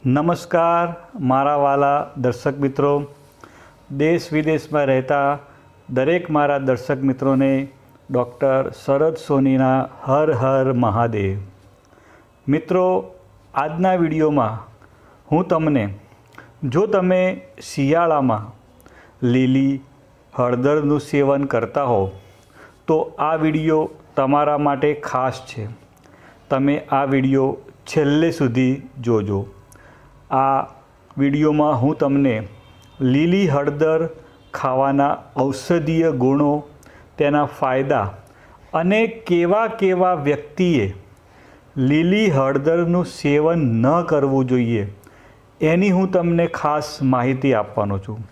નમસ્કાર મારા વાલા દર્શક મિત્રો, દેશ વિદેશમાં રહેતા દરેક મારા દર્શક મિત્રોને ડૉક્ટર શરદ સોનીના હર હર મહાદેવ. મિત્રો, આજના વિડીયોમાં હું તમને, જો તમે શિયાળામાં લીલી હળદરનું સેવન કરતા હો તો આ વિડીયો તમારા માટે ખાસ છે. તમે આ વિડીયો છેલ્લે સુધી જોજો. આ વિડીયોમાં હું તમને લીલી હળદર ખાવાના ઔષધીય ગુણો, તેના ફાયદા અને કેવા કેવા વ્યક્તિએ લીલી હળદરનું સેવન ન કરવું જોઈએ એની હું તમને ખાસ માહિતી આપવાનો છું.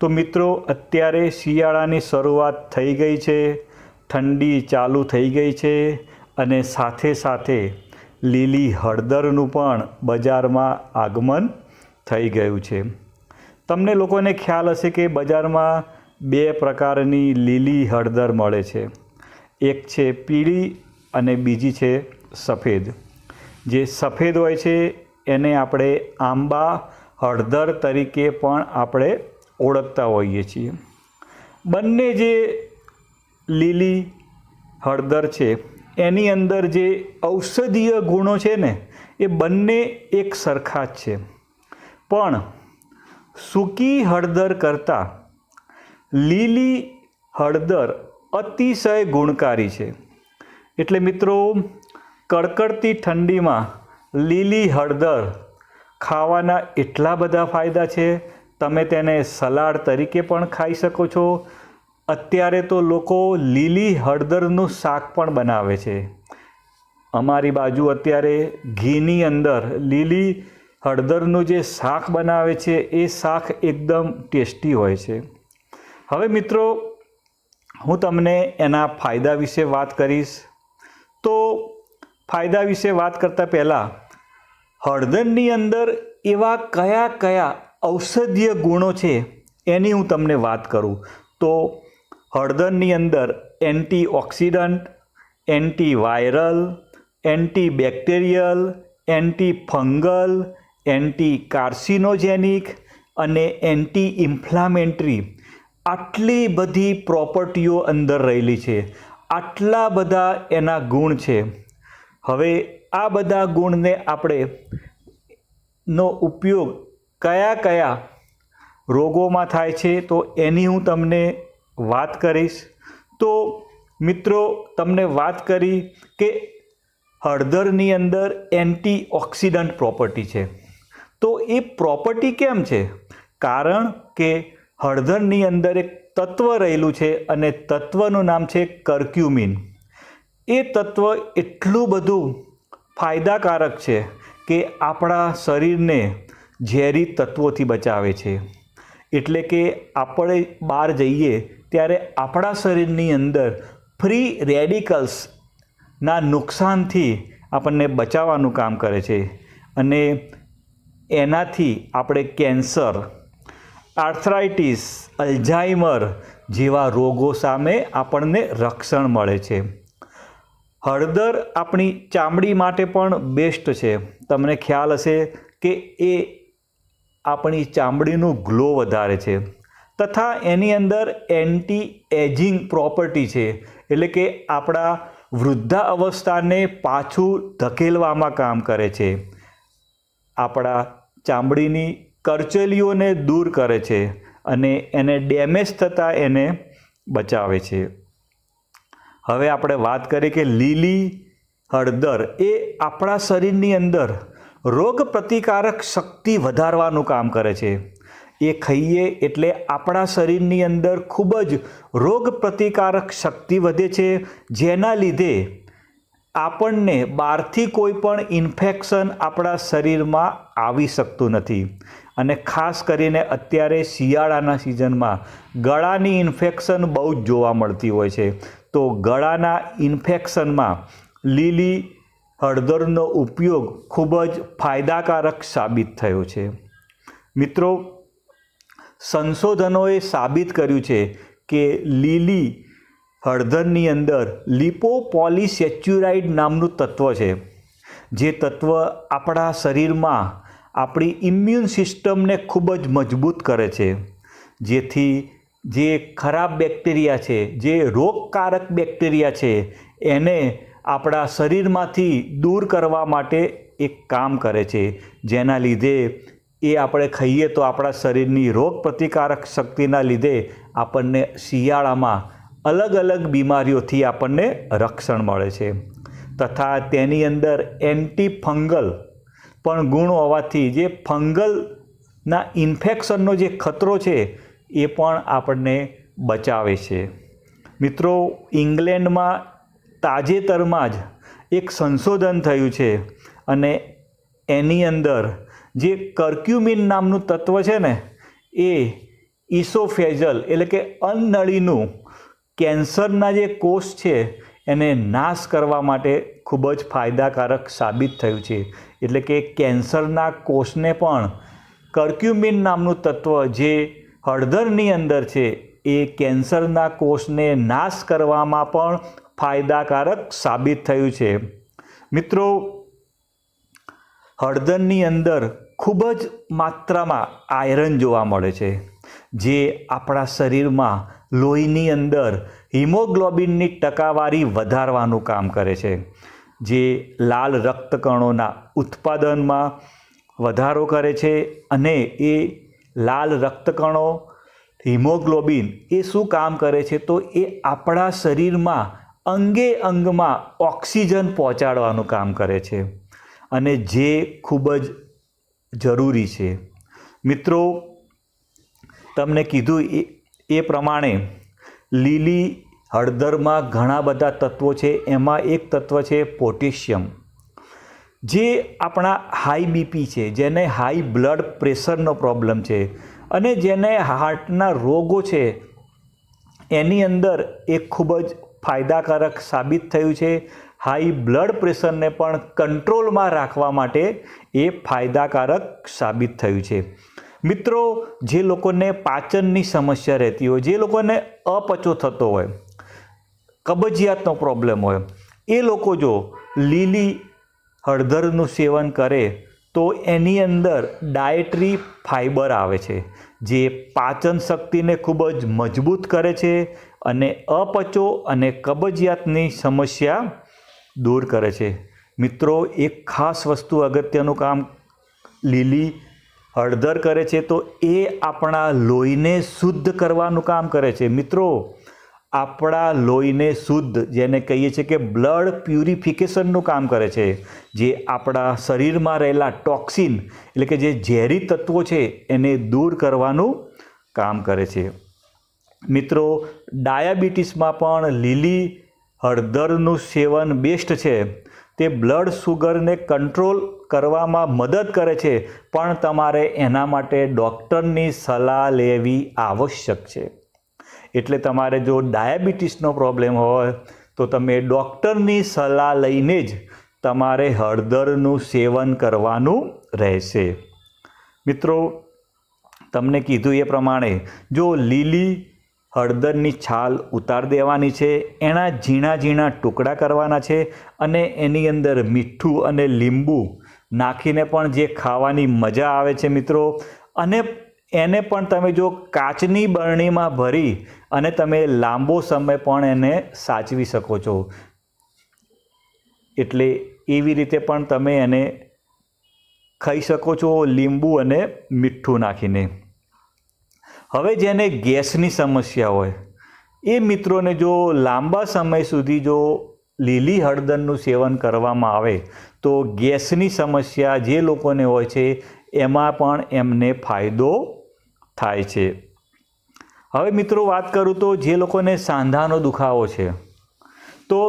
તો મિત્રો, અત્યારે શિયાળાની શરૂઆત થઈ ગઈ છે, ઠંડી ચાલુ થઈ ગઈ છે અને સાથે સાથે લીલી હળદરનું પણ બજારમાં આગમન થઈ ગયું છે. તમને લોકોને ખ્યાલ હશે કે બજારમાં બે પ્રકારની લીલી હળદર મળે છે. એક છે પીળી અને બીજી છે સફેદ. જે સફેદ હોય છે એને આપણે આંબા હળદર તરીકે પણ આપણે ઓળખતા હોઈએ છીએ. બંને જે લીલી હળદર છે એની અંદર જે ઔષધીય ગુણો છે ને એ બંને એક સરખા જ છે. પણ સૂકી હળદર કરતાં લીલી હળદર અતિશય ગુણકારી છે. એટલે મિત્રો, કડકડતી ઠંડીમાં લીલી હળદર ખાવાના એટલા બધા ફાયદા છે. તમે તેને સલાડ તરીકે પણ ખાઈ શકો છો. અત્યારે તો લોકો લીલી હળદરનું શાક પણ બનાવે છે. અમારી બાજુ અત્યારે ઘીની અંદર લીલી હળદરનું જે શાક બનાવે છે એ શાક એકદમ ટેસ્ટી હોય છે. હવે મિત્રો, હું તમને એના ફાયદા વિશે વાત કરીશ. તો ફાયદા વિશે વાત કરતાં પહેલાં હળદરની અંદર એવા કયા કયા ઔષધીય ગુણો છે એની હું તમને વાત કરું તો હળદરની અંદર antioxidant, antiviral, antibacterial, anti fungal, anti carcinogenic અને એન્ટી ઇન્ફ્લામેટરી આટલી બધી પ્રોપર્ટીઓ અંદર રહેલી છે. આટલા બધા એના ગુણ છે. હવે આ બધા ગુણને આપણે નો ઉપયોગ કયા કયા રોગોમાં થાય છે તો એની હું તમને વાત કરીશ. તો મિત્રો, તમને વાત કરી કે હળદરની અંદર એન્ટીઓક્સિડન્ટ પ્રોપર્ટી છે. તો એ પ્રોપર્ટી કેમ છે? કારણ કે હળદરની અંદર એક તત્વ રહેલું છે અને તત્વનું નામ છે કર્ક્યુમિન. એ તત્વ એટલું બધું ફાયદાકારક છે કે આપણા શરીરને ઝેરી તત્વોથી બચાવે છે. એટલે કે આપણે બહાર જઈએ ત્યારે આપણા શરીરની અંદર ફ્રી રેડિકલ્સના નુકસાનથી આપણને બચાવવાનું કામ કરે છે અને એનાથી આપણે કેન્સર, આર્થરાઇટિસ, અલ્ઝાઇમર જેવા રોગો સામે આપણને રક્ષણ મળે છે. હળદર આપણી ચામડી માટે પણ બેસ્ટ છે. તમને ખ્યાલ હશે કે એ આપણી ચામડીનું ગ્લો વધારે છે તથા એની અંદર એન્ટી એજિંગ પ્રોપર્ટી છે. એટલે કે આપણા વૃદ્ધા અવસ્થાને પાછું ધકેલવામાં કામ કરે છે. આપણા ચામડીની કરચલીઓને દૂર કરે છે અને એને ડેમેજ થતાં એને બચાવે છે. હવે આપણે વાત કરીએ કે લીલી હળદર એ આપણા શરીરની અંદર રોગ પ્રતિકારક શક્તિ વધારવાનું કામ કરે છે. એ ખાઈએ એટલે આપણા શરીરની અંદર ખૂબ જ રોગ પ્રતિકારક શક્તિ વધે છે, જેના લીધે આપણને બહારથી કોઈ પણ ઇન્ફેક્શન આપણા શરીરમાં આવી શકતું નથી. અને ખાસ કરીને અત્યારે શિયાળાના સિઝનમાં ગળાની ઇન્ફેક્શન બહુ જ જોવા મળતી હોય છે. તો ગળાના ઇન્ફેક્શનમાં લીલી હળદરનો ઉપયોગ ખૂબ જ ફાયદાકારક સાબિત થયો છે. મિત્રો, સંશોધનોએ સાબિત કર્યું છે કે લીલી હળદરની અંદર લિપોપોલિસેચ્યુરાઇડ નામનું તત્વ છે. જે તત્વ આપણા શરીરમાં આપણી ઇમ્યુન સિસ્ટમને ખૂબ જ મજબૂત કરે છે, જેથી જે ખરાબ બેક્ટેરિયા છે, જે રોગકારક બેક્ટેરિયા છે, એને આપણા શરીરમાંથી દૂર કરવા માટે એક કામ કરે છે, જેના લીધે એ આપણે ખાઈએ તો આપણા શરીરની રોગ પ્રતિકારક શક્તિના લીધે આપણને શિયાળામાં અલગ અલગ બીમારીઓથી આપણને રક્ષણ મળે છે, તથા તેની અંદર એન્ટી ફંગલ પણ ગુણ હોવાથી જે ફંગલના ઇન્ફેક્શનનો જે ખતરો છે એ પણ આપણને બચાવે છે. મિત્રો, ઇંગ્લેન્ડમાં તાજેતરમાં જ એક સંશોધન થયું છે અને એની અંદર જે કર્ક્યુમિન નામનું તત્વ છે ને એ ઇસોફેજલ એટલે કે અન્નનળીનું કેન્સરના જે કોષ છે એને નાશ કરવા માટે ખૂબ જ ફાયદાકારક સાબિત થયું છે. એટલે કે કેન્સરના કોષને પણ કર્ક્યુમિન નામનું તત્વ જે હળદરની અંદર છે એ કેન્સરના કોષને નાશ કરવામાં પણ ફાયદાકારક સાબિત થયું છે. મિત્રો, હળદરની અંદર ખૂબ જ માત્રામાં આયરન જોવા મળે છે, જે આપણા શરીરમાં લોહીની અંદર હિમોગ્લોબિનની ટકાવારી વધારવાનું કામ કરે છે, જે લાલ રક્તકણોના ઉત્પાદનમાં વધારો કરે છે. અને એ લાલ રક્તકણો હિમોગ્લોબિન એ શું કામ કરે છે તો એ આપણા શરીરમાં અંગે અંગમાં ઓક્સિજન પહોંચાડવાનું કામ કરે છે, અને જે ખૂબ જ જરૂરી છે. મિત્રો, તમને કીધું એ પ્રમાણે લીલી હળદરમાં ઘણા બધા તત્વો છે. એમાં એક તત્વ છે પોટેશિયમ, જે આપણા હાઈ બીપી છે, જેને હાઈ બ્લડ પ્રેશરનો પ્રોબ્લેમ છે અને જેને હાર્ટના રોગો છે એની અંદર એ ખૂબ જ ફાયદાકારક સાબિત થયું છે. હાઈ બ્લડ પ્રેશરને પણ કંટ્રોલમાં રાખવા માટે એ ફાયદાકારક સાબિત થયું છે. મિત્રો, જે લોકોને પાચનની સમસ્યા રહેતી હોય, જે લોકોને અપચો થતો હોય, કબજિયાતનો પ્રોબ્લેમ હોય, એ લોકો જો લીલી હળદરનું સેવન કરે તો એની અંદર ડાયટરી ફાઇબર આવે છે, જે પાચન શક્તિને ખૂબ જ મજબૂત કરે છે અને અપચો અને કબજિયાતની સમસ્યા દૂર કરે છે. મિત્રો, એક ખાસ વસ્તુ અગત્યનું કામ લીલી હળદર કરે છે તો એ આપણા લોહીને શુદ્ધ કરવાનું કામ કરે છે. મિત્રો, આપણા લોહીને શુદ્ધ, જેને કહીએ છીએ કે બ્લડ પ્યુરિફિકેશનનું કામ કરે છે, જે આપણા શરીરમાં રહેલા ટોક્સિન એટલે કે જે ઝેરી તત્વો છે એને દૂર કરવાનું કામ કરે છે. મિત્રો, ડાયાબિટીસમાં પણ લીલી હળદરનું સેવન બેસ્ટ છે. તે બ્લડ શુગરને કંટ્રોલ કરવામાં મદદ કરે છે, પણ તમારે એના માટે ડૉક્ટરની સલાહ લેવી આવશ્યક છે. એટલે તમારે જો ડાયાબિટીસનો પ્રોબ્લેમ હોય તો તમે ડૉક્ટરની સલાહ લઈને જ તમારે હળદરનું સેવન કરવાનું રહેશે. મિત્રો, તમને કીધું એ પ્રમાણે જો લીલી હળદરની છાલ ઉતારી દેવાની છે, એના ઝીણા ઝીણા ટુકડા કરવાના છે અને એની અંદર મીઠું અને લીંબુ નાખીને પણ જે ખાવાની મજા આવે છે મિત્રો, અને એને પણ તમે જો કાચની બરણીમાં ભરી અને તમે લાંબો સમય પણ એને સાચવી શકો છો. એટલે એવી રીતે પણ તમે એને ખાઈ શકો છો, લીંબુ અને મીઠું નાખીને. હવે જેને ગેસની સમસ્યા હોય એ મિત્રોને જો લાંબા સમય સુધી જો લીલી હળદરનું સેવન કરવામાં આવે તો ગેસની સમસ્યા જે લોકોને હોય છે એમાં પણ એમને ફાયદો થાય છે. હવે મિત્રો વાત કરું તો જે લોકોને સાંધાનો દુખાવો છે તો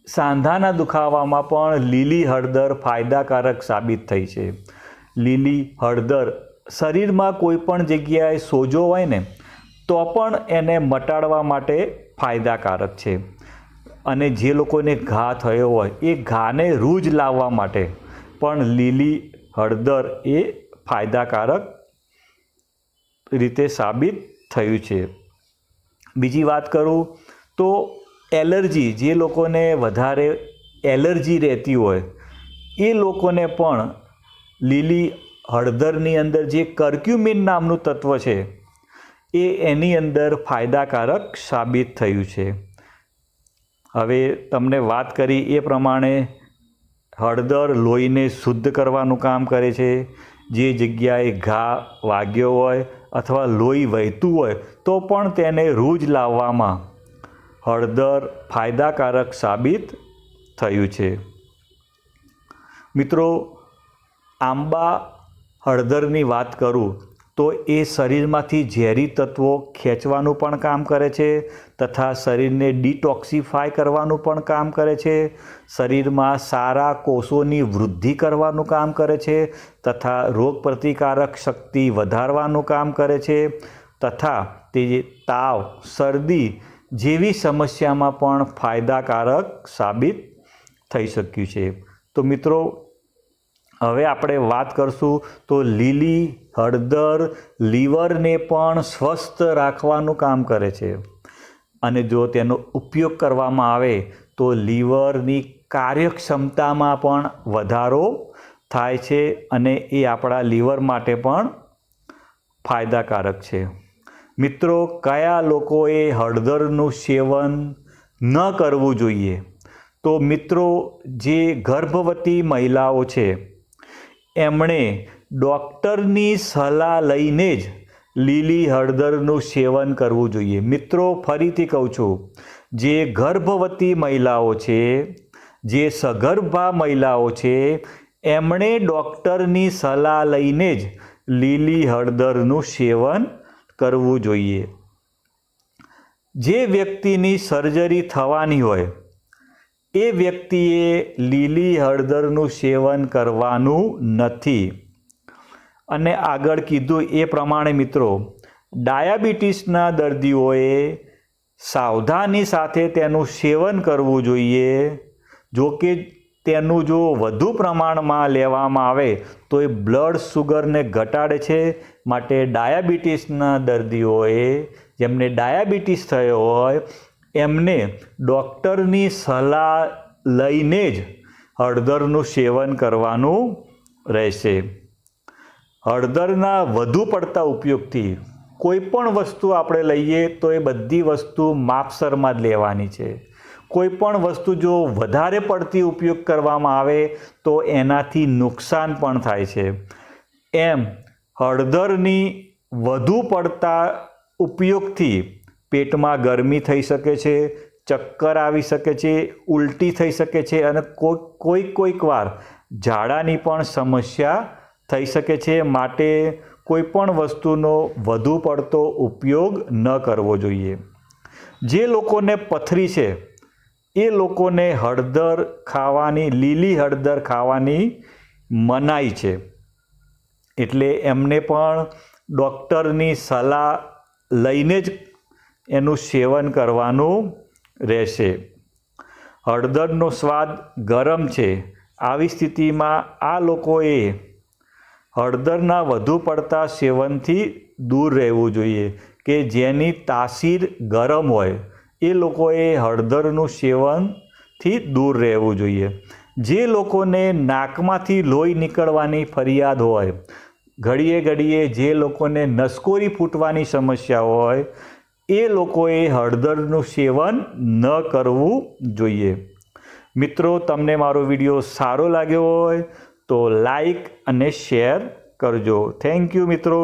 સાંધાના દુખાવામાં પણ લીલી હળદર ફાયદાકારક સાબિત થઈ છે. લીલી હળદર શરીરમાં કોઈ પણ જગ્યાએ સોજો હોય ને તો પણ એને મટાડવા માટે ફાયદાકારક છે. અને જે લોકોને ઘા થયો હોય એ ઘાને રૂજ લાવવા માટે પણ લીલી હળદર એ ફાયદાકારક રીતે સાબિત થયું છે. બીજી વાત કરું તો એલર્જી, જે લોકોને વધારે એલર્જી રહેતી હોય એ લોકોને પણ લીલી હળદરની અંદર જે કર્ક્યુમિન નામનું તત્વ છે એ એની અંદર ફાયદાકારક સાબિત થયું છે. હવે તમને વાત કરી એ પ્રમાણે હળદર લોહીને શુદ્ધ કરવાનું કામ કરે છે. જે જગ્યાએ ઘા વાગ્યો હોય અથવા લોહી વહેતું હોય તો પણ તેને રૂજ લાવવામાં હળદર ફાયદાકારક સાબિત થયું છે. મિત્રો, આંબા હળદરની વાત કરું તો એ શરીરમાંથી ઝેરી તત્વો ખેંચવાનું પણ કામ કરે છે તથા શરીરને ડિટોક્સિફાય કરવાનું પણ કામ કરે છે. શરીરમાં સારા કોષોની વૃદ્ધિ કરવાનું કામ કરે છે તથા રોગપ્રતિકારક શક્તિ વધારવાનું કામ કરે છે તથા તે તાવ, શરદી જેવી સમસ્યામાં પણ ફાયદાકારક સાબિત થઈ શક્યું છે. તો મિત્રો, હવે આપણે વાત કરશું તો લીલી હળદર લીવરને પણ સ્વસ્થ રાખવાનું કામ કરે છે અને જો તેનો ઉપયોગ કરવામાં આવે તો લીવરની કાર્યક્ષમતામાં પણ વધારો થાય છે અને એ આપણા લીવર માટે પણ ફાયદાકારક છે. મિત્રો, કયા લોકોએ હળદરનું સેવન ન કરવું જોઈએ? તો મિત્રો, જે ગર્ભવતી મહિલાઓ છે એમણે ડૉક્ટરની સલાહ લઈને જ લીલી હળદરનું સેવન કરવું જોઈએ. મિત્રો, ફરીથી કહું છું, જે ગર્ભવતી મહિલાઓ છે, જે સગર્ભા મહિલાઓ છે, એમણે ડૉક્ટરની સલાહ લઈને જ લીલી હળદરનું સેવન કરવું જોઈએ. જે વ્યક્તિની સર્જરી થવાની હોય એ વ્યક્તિએ લીલી હળદરનું સેવન કરવાનું નથી. અને આગળ કીધું એ પ્રમાણે મિત્રો, ડાયાબિટીસના દર્દીઓએ સાવધાની સાથે તેનું સેવન કરવું જોઈએ. જો કે તેનું જો વધુ પ્રમાણમાં લેવામાં આવે તો એ બ્લડ શુગરને ઘટાડે છે. માટે ડાયાબિટીસના દર્દીઓએ, જેમને ડાયાબિટીસ થયો હોય, એમને ડૉક્ટરની સલાહ લઈને જ હળદરનું સેવન કરવાનું રહેશે. હળદરના વધુ પડતા ઉપયોગથી કોઈ પણ વસ્તુ આપણે લઈએ તો એ બધી વસ્તુ માપસરમાં જ લેવાની છે. કોઈ પણ વસ્તુ જો વધારે પડતી ઉપયોગ કરવામાં આવે તો એનાથી નુકસાન પણ થાય છે. એમ હળદરની વધુ પડતા ઉપયોગથી પેટમાં ગરમી થઈ શકે છે, ચક્કર આવી શકે છે, ઉલટી થઈ શકે છે અને કોઈક વાર ઝાડાની પણ સમસ્યા થઈ શકે છે. માટે કોઈ પણ વસ્તુનો વધુ પડતો ઉપયોગ ન કરવો જોઈએ. જે લોકોને પથરી છે એ લોકોને હળદર ખાવાની, લીલી હળદર ખાવાની મનાઈ છે. એટલે એમને પણ ડૉક્ટરની સલાહ લઈને જ એનું સેવન કરવાનું રહેશે. હળદરનો સ્વાદ ગરમ છે. આવી સ્થિતિમાં આ લોકોએ હળદરના વધુ પડતા સેવનથી દૂર રહેવું જોઈએ. કે જેની તાસીર ગરમ હોય એ લોકોએ હળદરનું સેવનથી દૂર રહેવું જોઈએ. જે લોકોને નાકમાંથી લોહી નીકળવાની ફરિયાદ હોય, ઘડીએ ઘડીએ જે લોકોને નસકોરી ફૂટવાની સમસ્યા હોય, એ લોકોએ હળદરનું સેવન ન કરવું જોઈએ. મિત્રો, તમને મારો વિડીયો સારો લાગ્યો હોય તો લાઈક અને શેર કરજો. થેન્ક યુ મિત્રો.